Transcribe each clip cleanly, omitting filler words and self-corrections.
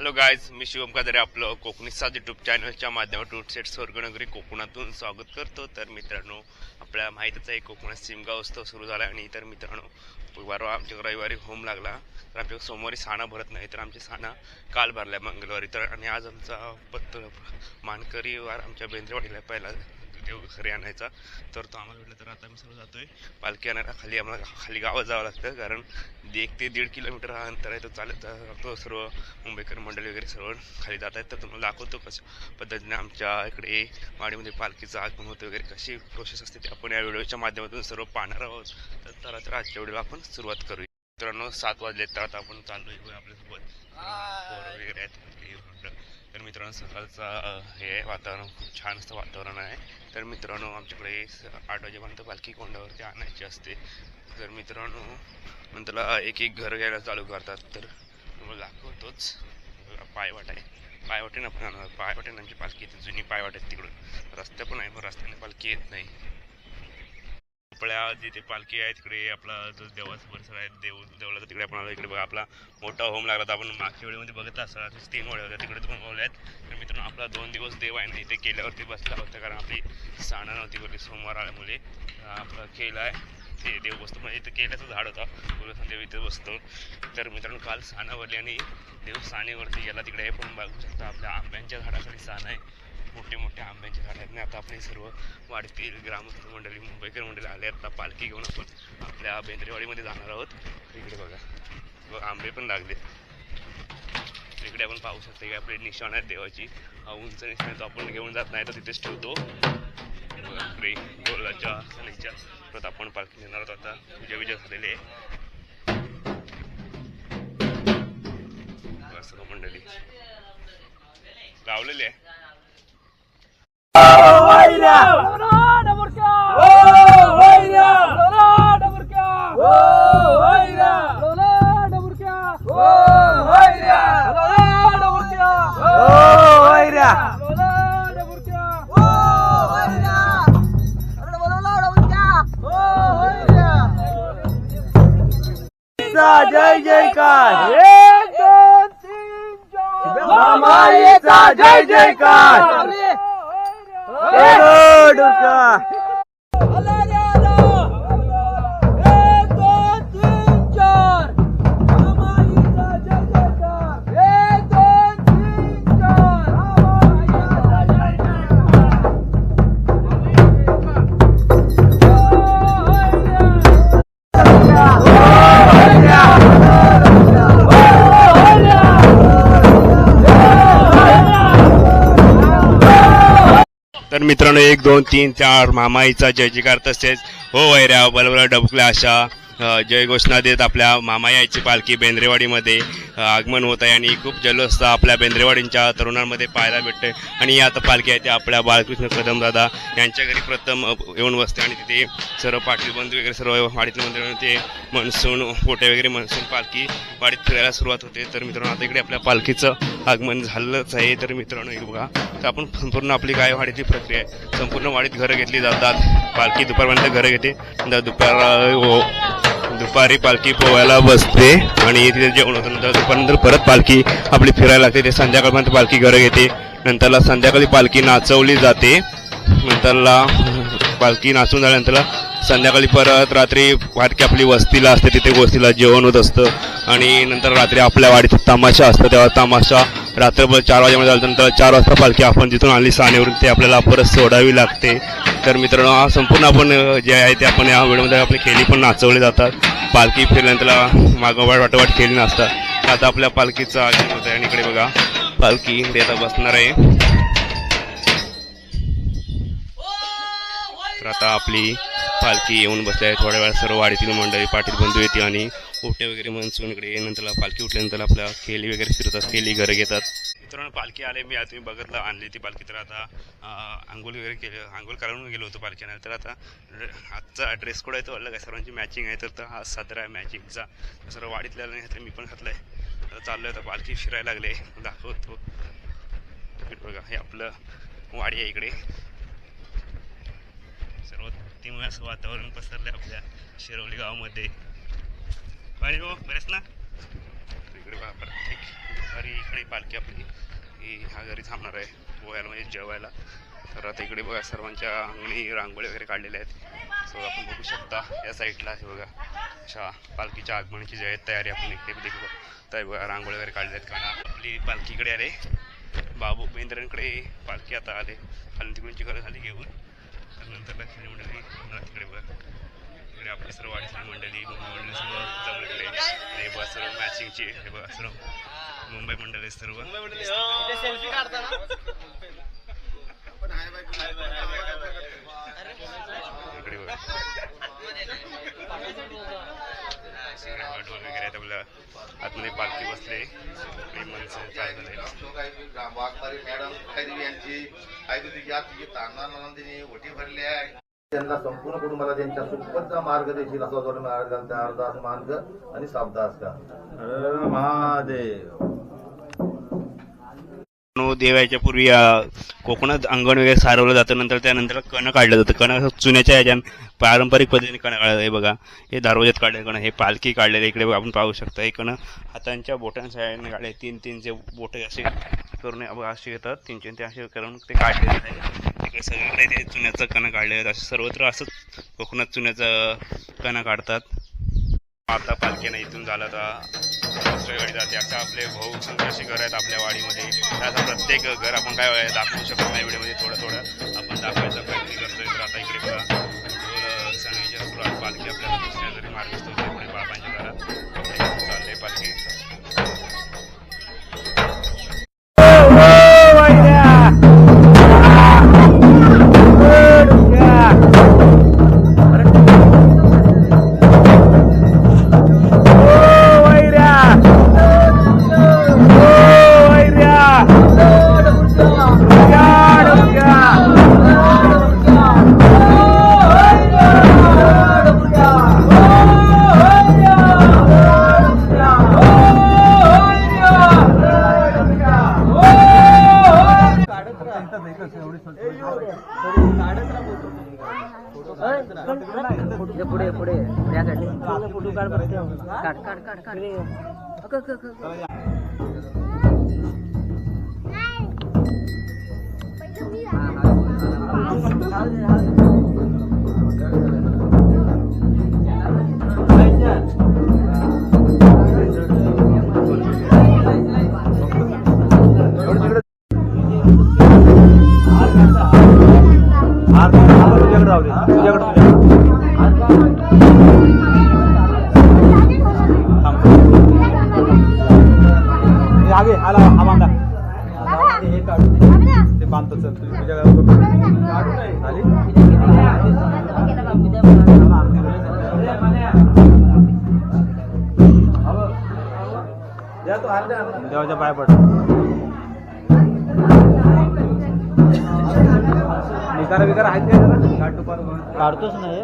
Hello guys, मी शिवम कादरे आपलं कोकणीचा YouTube चॅनलच्या माध्यमातून सेट स्वर्गनगरी कोकणातून स्वागत करतो. तर मित्रांनो, आपल्याला माहीतच आहे कोकणात शिमगा उत्सव सुरू झाला आणि तर मित्रांनो परवा आमच्या रविवारी होम लागला. तर आमच्या सोमवारी साणा भरत नाही, तर आमची साणा काल भरल्या मंगळवारी. तर आणि आज आमचा मानकरी वार आमच्या बेंद्रेवाडीला पहिला देव घरी आणायचा. तर तो आम्हाला भेटला. तर आता मी सर्व जातोय पालखी आणायला. आम्हाला खाली गावात जावं लागतं, कारण 1 ते 1.5 किलोमीटर हा अंतर आहे. तो चालत जातो. सर्व मुंबईकर मंडळी वगैरे सर्व खाली जात आहेत. तर तुम्हाला दाखवतो कशा पद्धतीने आमच्या इकडे वाडीमध्ये पालखीचं आगमन होतं वगैरे, कशी प्रोसेस असते ते आपण या व्हिडिओच्या माध्यमातून सर्व पाहणार आहोत. तर आजच्या व्हिडिओला आपण सुरुवात करूया. मित्रांनो 7 वाजले, तर आता आपण चाललोय आपल्यासोबत पोरं वगैरे आहेत. तर मित्रांनो सकाळचा हे वातावरण खूप छान असतं वातावरण आहे. तर मित्रांनो आमच्याकडे 8 वाजेपर्यंत पालखी कोंडावरती आणायची असते. तर मित्रांनो नंतर एक एक घर घ्यायला चालू करतात. तर तुम्हाला दाखवतोच. पायवाट आहे, पायवाटेनं आपण पायवाटेनं आमची पालखी येते. जुनी पायवाट आहे, तिकडं रस्ते पण आहे, पण रस्त्याने पालखी येत नाही. आपल्या जिथे पालखी आहे तिकडे आपला जो देवाचा परिसर आहे, देवळाचा तिकडे आपण आलो. इकडे बघा आपला मोठा होम लागला. तर आपण मागच्या वेळेमध्ये बघितला असं 3 वळे होत्या, तिकडे 2 वळे आहेत. तर मित्रांनो आपला 2 दिवस देव आहे ना इथे केल्यावरती बसला होता, कारण आपली साणा नव्हती वरती सोमवार आल्यामुळे. आपला केला आहे ते देव बसतो, म्हणजे इथं केल्याचं झाड होता, देव इथे बसतो. तर मित्रांनो काल साणा भरली आणि देव साणेवरती गेला तिकडे. पण बघू शकता आपल्या आंब्यांच्या झाडाखाली साणा आहे, मोठे मोठे आंब्यांचे झाड आहेत. आता आपण सर्व वाढतील ग्रामस्थ मंडळी मुंबईकर मंडळी आले. आता पालखी घेऊन आपण आपल्या बेंद्रेवाडीमध्ये जाणार आहोत. इकडे बघा आंबे पण लागले. इकडे आपण पाहू शकतो की आपली निशाण आहे देवाची. उंच निशाण तो आपण घेऊन जात नाही, तर तिथेच ठेवतो. इकडे गोलाच्या सलीच्या परत आपण पालखी नेणार आहोत. आता पूजा झालेली आहे. सर्व मंडळी लावलेली आहे. जय जयकार, 1 2 3 4 मामाईचा जय जयकार. तर मित्रांनो 1 2 3 4 मामाईचा जय जयकार. तसेच हो वैऱ्या बलबला डबकल्या अशा जय घोषणा देत आपल्या मामाई आईची पालखी बेंद्रेवाडीमध्ये आगमन होत आहे. आणि खूप जल्लोष आपल्या बेंद्रेवाडींच्या तरुणांमध्ये पाहायला भेटते. आणि ही आता पालखी आहे ते आपल्या बाळकृष्ण कदमदादा यांच्या घरी प्रथम येऊन बसते. आणि तिथे सर्व पाटील बंधू वगैरे सर्व वाडीतले मंदिर ते मनसून पोटे वगैरे मनसून पालखी वाडीत फिरायला सुरुवात होते. तर मित्रांनो आता इकडे आपल्या पालखीचं आगमन झालंच आहे. तर मित्रांनो एक बघा, तर आपण संपूर्ण आपली काय वाडीची प्रक्रिया आहे. संपूर्ण वाडीत घरं घेतली जातात. पालखी दुपारपर्यंत घरं घेते. दुपारी पालखी पोहायला बसते आणि तिथे जेवण होतं. नंतर दुपारनंतर परत पालखी आपली फिरायला लागते. ते संध्याकाळपर्यंत पालखी घरं घेते. नंतरला संध्याकाळी पालखी नाचवली जाते. नंतरला पालखी नाचून झाल्यानंतर संध्याकाळी परत रात्री पालखी आपली वस्तीला असते, तिथे वस्तीला जेवण होत असतं. आणि नंतर रात्री आपल्या वाडीत तमाशा असतो, तेव्हा तमाशा रात्रभर 4 वाजेमध्ये झाल्यानंतर 4 वाजता पालखी आपण जिथून आणली साणेवरून ते आपल्याला परत सोडावी लागते. तर मित्रांनो हा संपूर्ण आपण जे आहे ते आपण या व्हिडिओमध्ये आपली खेळी पण नाचवले जातात. पालखी फिरल्यानंतर मागोवाट वाटोवाट खेळी नाचतात. आता आपल्या पालखीचं आगमन होत आहे. आणि इकडे बघा पालखी आता बसणार आहे. तर आता आपली पालखी येऊन बसली आहे. थोड्या वेळा सर्व वाडीतील मंडळी पाटील बंधू येते आणि ओटे वगैरे मनसून इकडे. नंतर पालखी उठल्यानंतर आपल्या खेळी वगैरे फिरतात, खेळी घरं घेतात. मित्रांनो पालखी आले, मी तुम्ही बघितलं आणली ती पालखी. तर आता आंघोळ वगैरे केलं, आंघोळ करून गेलो होतो पालखी आणायला. तर आता आजचा ड्रेस कोड आहे तो अलग आहे, सर्वांची मॅचिंग आहे. तर हा सदरा आहे मॅचिंगचा, सर्व वाडीतल्या नाही मी पण घातलं आहे. आता चाललोय आता पालखी फिरायला लागले, दाखवतो. बघा हे आपलं वाडी आहे. इकडे सर्व भक्तिमय असं वातावरण पसरलंय आपल्या शिरवली गावामध्ये. पाणी हो बरेच ना इकडे बघा प्रत्येक दुपारी इकडे पालखी आपली ही ह्या घरी थांबणार आहे गोव्याला म्हणजे जेवायला. तर आता इकडे बघा सर्वांच्या अंगणी रांगोळी वगैरे काढलेल्या आहेत. सो आपण बघू शकता या साईडला हे बघा अशा पालखीच्या आगमनाची जी आहे तयारी आपण इकडे देखू तर बघा रांगोळी वगैरे काढले आहेत. कारण आपली पालखीकडे आले बाबू बेंद्रांकडे पालखी आता आले खाली तिकडून चिखल खाली घेऊन तर नंतर लक्ष्मी मंडळी तिकडे बघा इकडे आपली सर्व वाडीतली मंडळी मुंबई मंडळी सर्व जवळकडे हे बघा सर्व मॅचिंगची हे बघा सर्व मुंबई मंडळी सर्व इकडे बघा ढोल वगैरे आपल्या आतमध्ये पालखी बसले माणसं काय त्यांना संपूर्ण कुटुंबाला त्यांच्या सुखपचा मार्ग देशील असा जोड महाराजांचा अर्धास मार्ग आणि सावदास का महादेव. देवाच्या पूर्वी कोकणात अंगण वगैरे सारवलं जातं. नंतर त्यानंतर कणं काढलं जातं. कणं चुन्याच्या ह्याच्यान पारंपरिक पद्धतीने कणं काढलं. हे बघा हे दरवाज्यात काढलेलं कणं हे पालखी काढलेलं इकडे बघा आपण पाहू शकता. हे कणं हातांच्या बोटांच्या काढले तीनचे बोटे असे करून असे येतात तीनचे ते असे करून ते काढलेलं आहे. इकडे सगळीकडे ते चुन्याचं कणं काढलेलं आहे. असं सर्वत्र असंच कोकणात चुन्याचं कणं काढतात. आता पालखीनं इथून झालं तर दुसऱ्या गाडी जाते. असं आपले भाऊ अशी घर आहेत आपल्या वाडीमध्ये. त्याचा प्रत्येक घर आपण काय दाखवू शकत नाही व्हिडिओमध्ये थोडं आपण दाखवायचा प्रयत्न करतोय. तर आता इकडे बघा सणाच्या सुरुवात पालखी आपल्याला दुसऱ्या जरी मार्गस्थ होते पुढे बाबांच्या घरात चालले पालखी. पुढे पुढे यासाठी फोटो काढ काढ काढ काढ आगे आला हा बांधा हे काढून ते बांधतो. चल तुझ्या देवाच्या पाय पड निकार विकार आहेत का काढतोच नाही.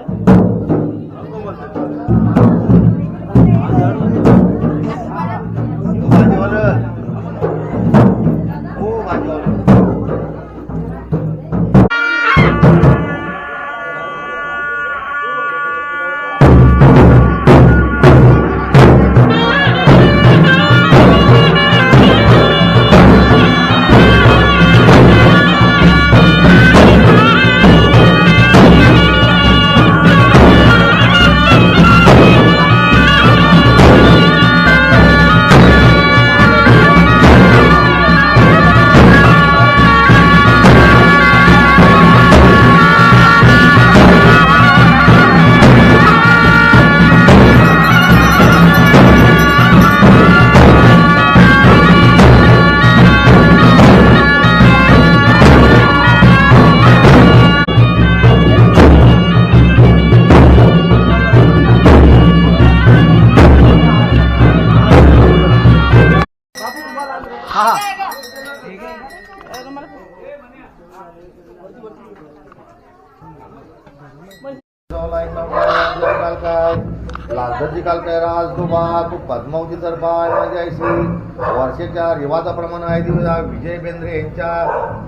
लालधरची काल काय राज तो बा तू पद्मावती तर बाय म्हणजे ऐशी वर्षाच्या रिवाजाप्रमाणे आहे विजय बेंद्रे यांच्या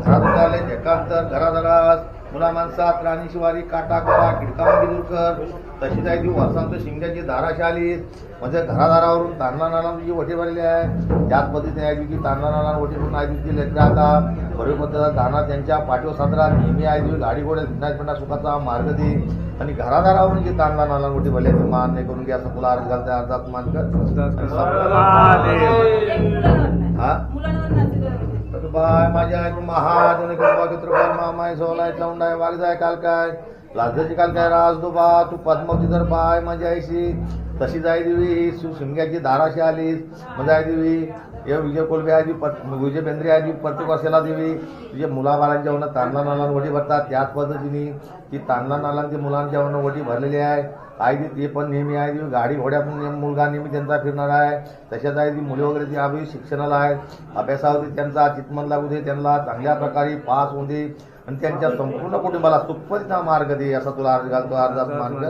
घरात आले एकांतर घराघरात मुला माणसात राणी शिवारी काटा कोटा खिडकाम बिदुरकर तशीच आहे ती वसंत शिंग्याची धाराशाली म्हणजे घरादारावरून तांडला नाला जी वटी भरलेली आहे त्याच पद्धतीने आहे की तांडला नाला वटी करून आहे ती लेकरं आता भरवी पद्धत दाना त्यांच्या पाठीवर साजरा नेहमी आहे ती गाडी घोड्या भिन्नाजपणा सुखाचा मार्ग दे आणि घरादारावरून जी तांडला नाला वटी भरल्याची मान नाही करून घ्या असं तुला अर्ज घालते अर्जात मान कर हा बाय माझ्या महादेव मामाय सोलाय चौंडाय वागजाय काल काय लाजाची काल काय राजदोबा तू पद्मावती जर पाय माझ्या आईशी तशी जाय देवी शिमग्याची धाराशी आलीस म्हणजे आहे देवी हे विजय कोलबे आहे विजय बेंद्रे आहे प्रत्येक वर्षाला देवी तुझ्या मुलाबाळांच्या वरनं तांडला नालांना वटी भरतात त्याच पद्धतीने ती तांडला नालांच्या मुलांच्या वरनं वटी भरलेली आहे आई ते पण नेहमी आहे ती गाडी घोड्यातून मुलगा नेहमी त्यांचा फिरणार आहे तशाच आहे ती मुले वगैरे ती अभि शिक्षणाला आहेत अभ्यासावरती त्यांचा चितमन लागू दे त्यांना चांगल्या प्रकारे पास होऊ दे आणि त्यांच्या संपूर्ण कुटुंबाला सुखपतीचा मार्ग दे असा तुला अर्ज घालतो अर्जात मार्ग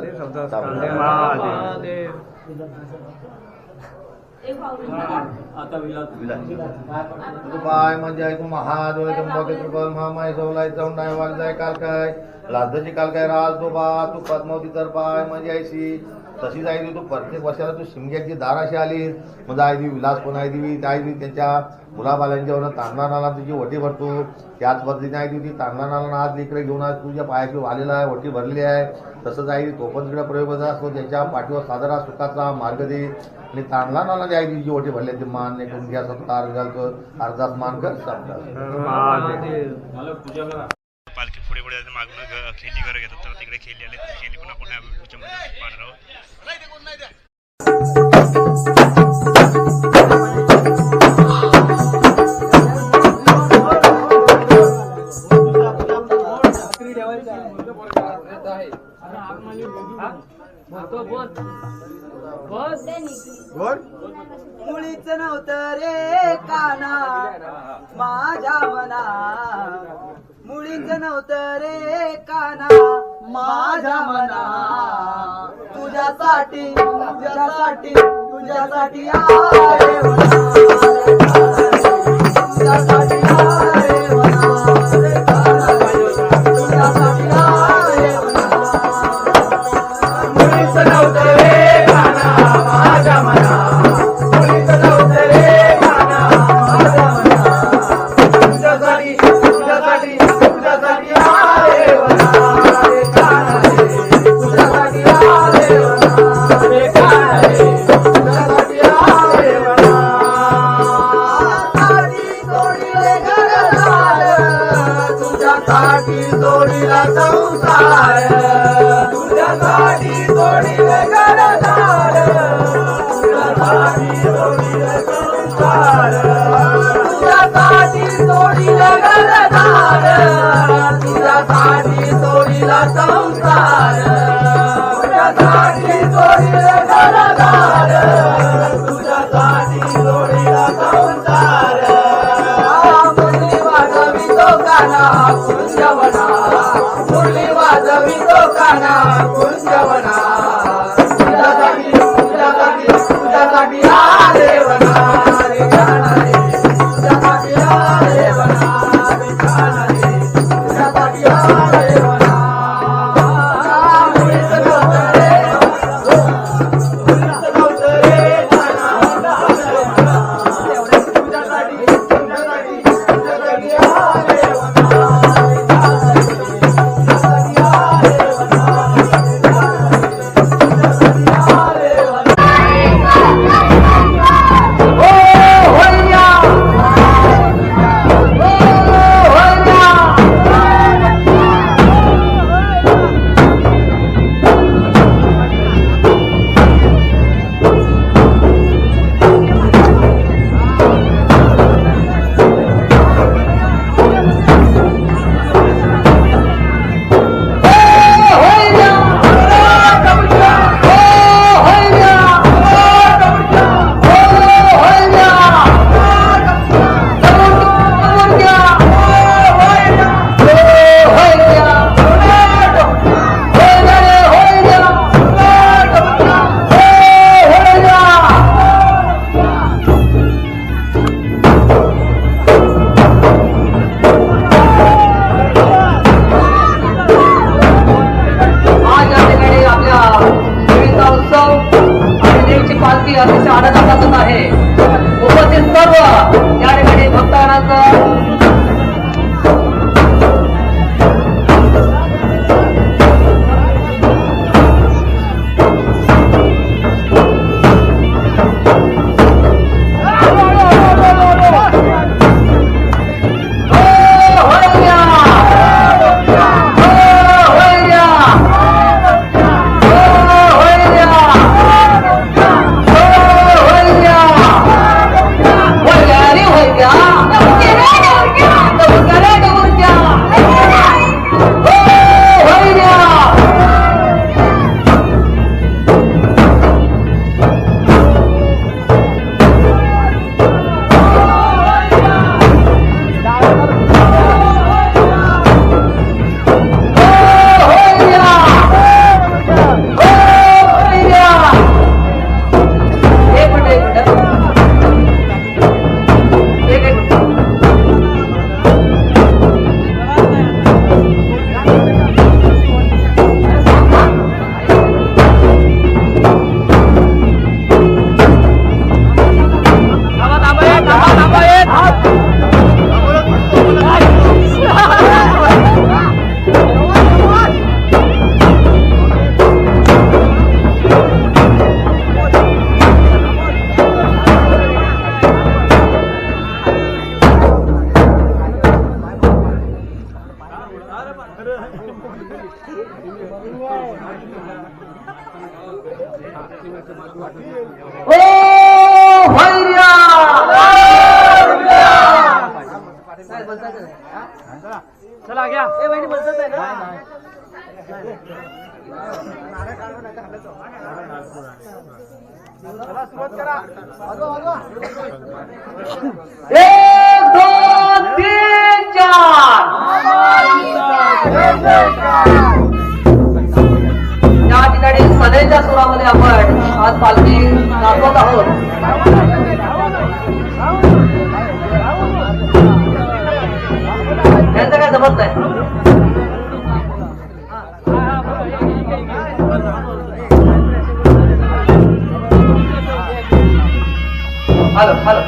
बाय म्हणजे ऐकू महादेव कृपल महामाय सोलाय चौंडाय वागजाय काल काय लाजाची काल काय राजदोबा तू पद्मावती तर पाय म्हणजे ऐशी तशीच आहे तू प्रत्येक वर्षाला तू शिमग्याची दाराशी आलीस म्हणजे आई देवी विलास पण आहे देवी त्या देवी त्यांच्या मुलाबालांच्या वरनं तांडला नाला तुझी वटी भरतो त्याच पद्धतीने आहे ती तांडला नाला आज लेकरं घेऊन आज तुझ्या पायाची वालेला आहे वटी भरलेली आहे तसंच आहे तो पण तिकडे प्रयोग असतो त्यांच्या पाठीवर साजरा सुखाचा मार्ग दे आणि तांडला नाला जी आहे तिची वटी भरल्याची मान नाही करून घ्या असं अर्ज घालतो अर्जात मान कर पालखी पुढे पुढे मागून खेळली घर घेतात तर तिकडे खेळली आले खेळली पण आपण या व्हिडिओच्या मध्ये पाहणार आहोत. मुळीच नव्हतं रे काना माझ्या मना मुळीच नव्हतं रे काना माझ्या मना तुझ्यासाठी तुझ्यासाठी तुझ्यासाठी आरे वना तुझ्यासाठी आरे वना रे काना तुझ्यासाठी आरे वना मुळीच नव्हतं रे काना माझ्या मना मुळीच नव्हतं रे काना माझ्या मना तुझ्यासाठी तुझ्यासाठी तुझ्यासाठी आरे वना रे काना तुझ्यासाठी आरे वना रे काना तुझ्यासाठी आरे वना चला घ्या सुरुवात करा 1 2 3 4 या ठिकाणी सदैच्या सुरामध्ये आपण आज पालखी दाखवत आहोत. त्यांचं काय जमत नाही. हॅलो हॅलो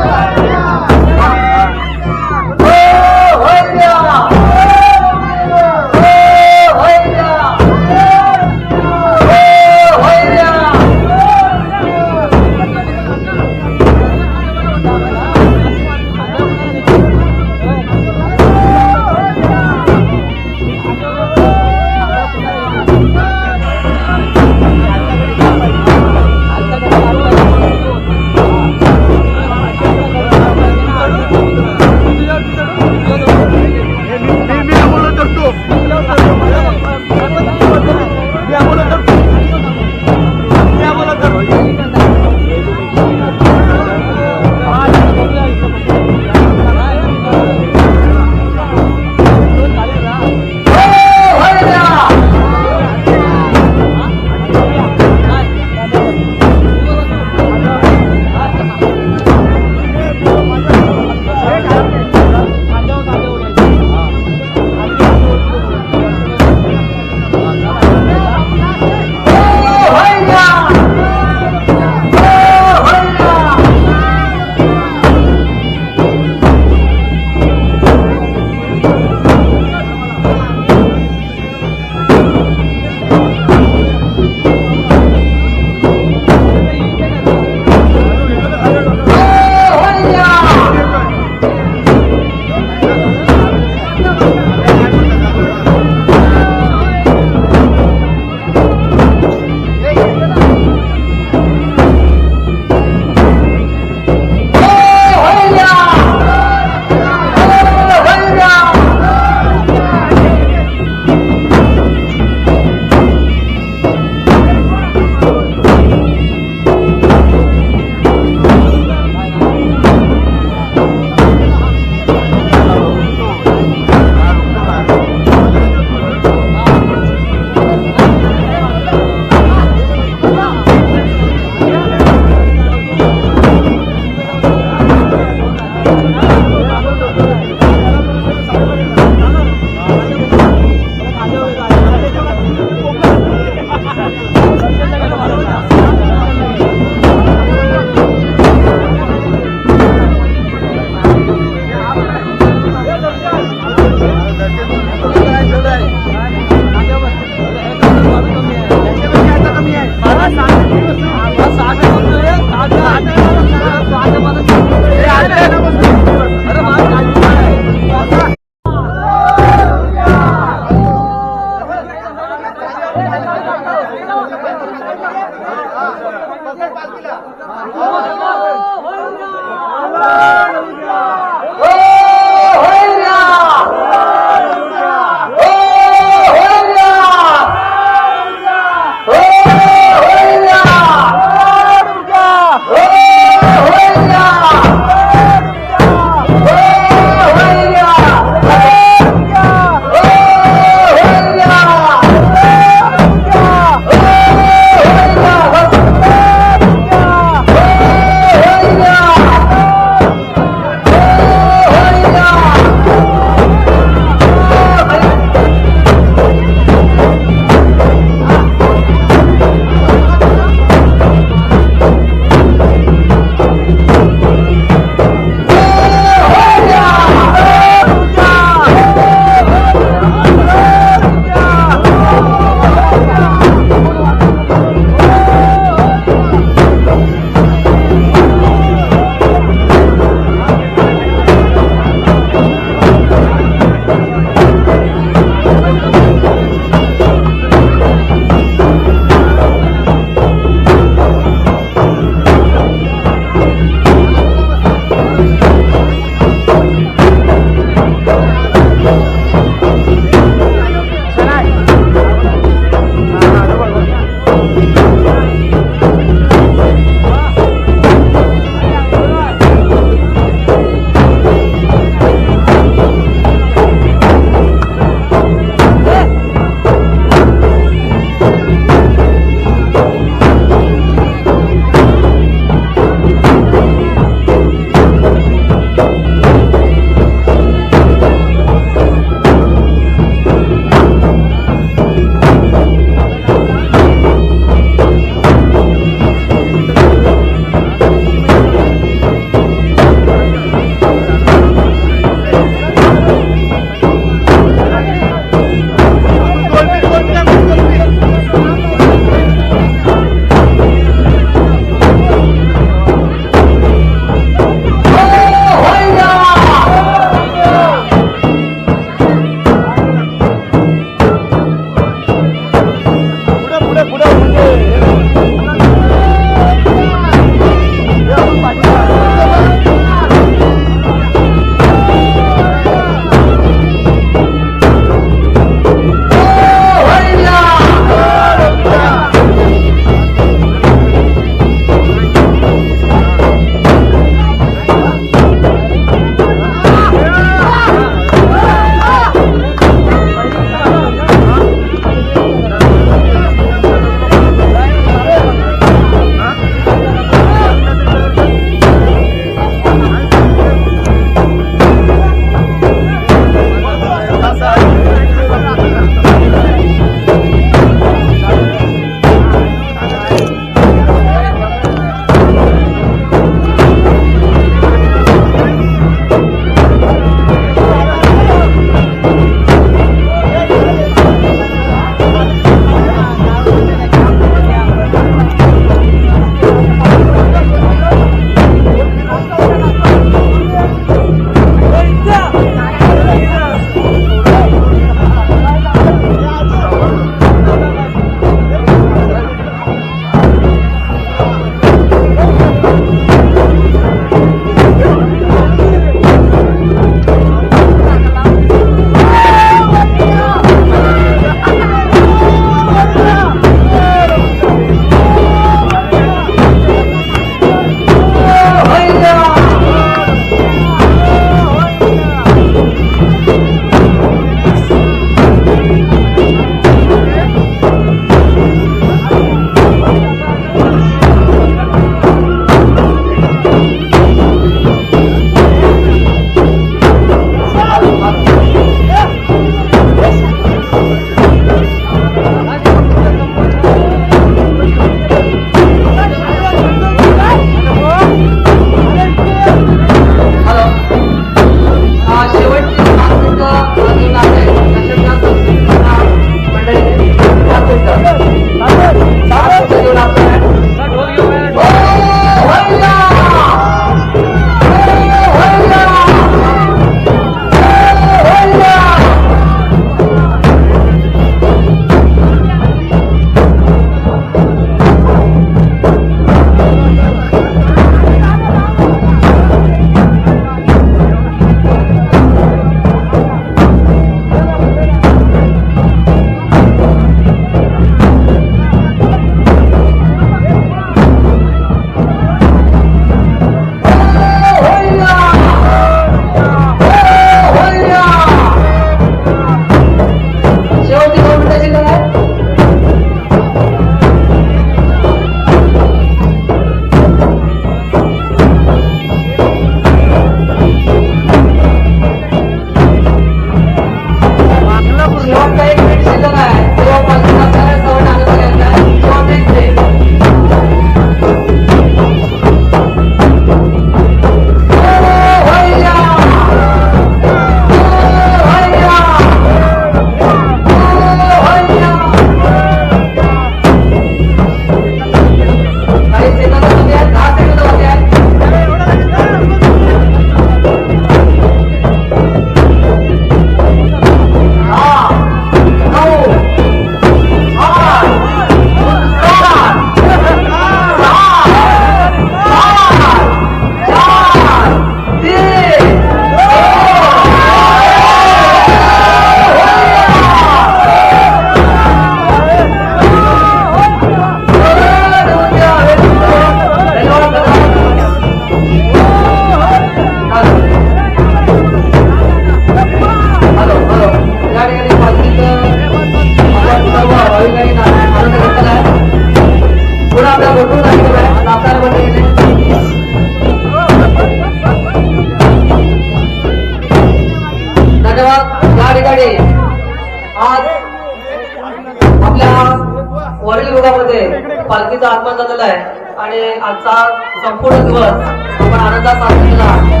आजचा संपूर्ण दिवस आपण आनंदात साजरा केला.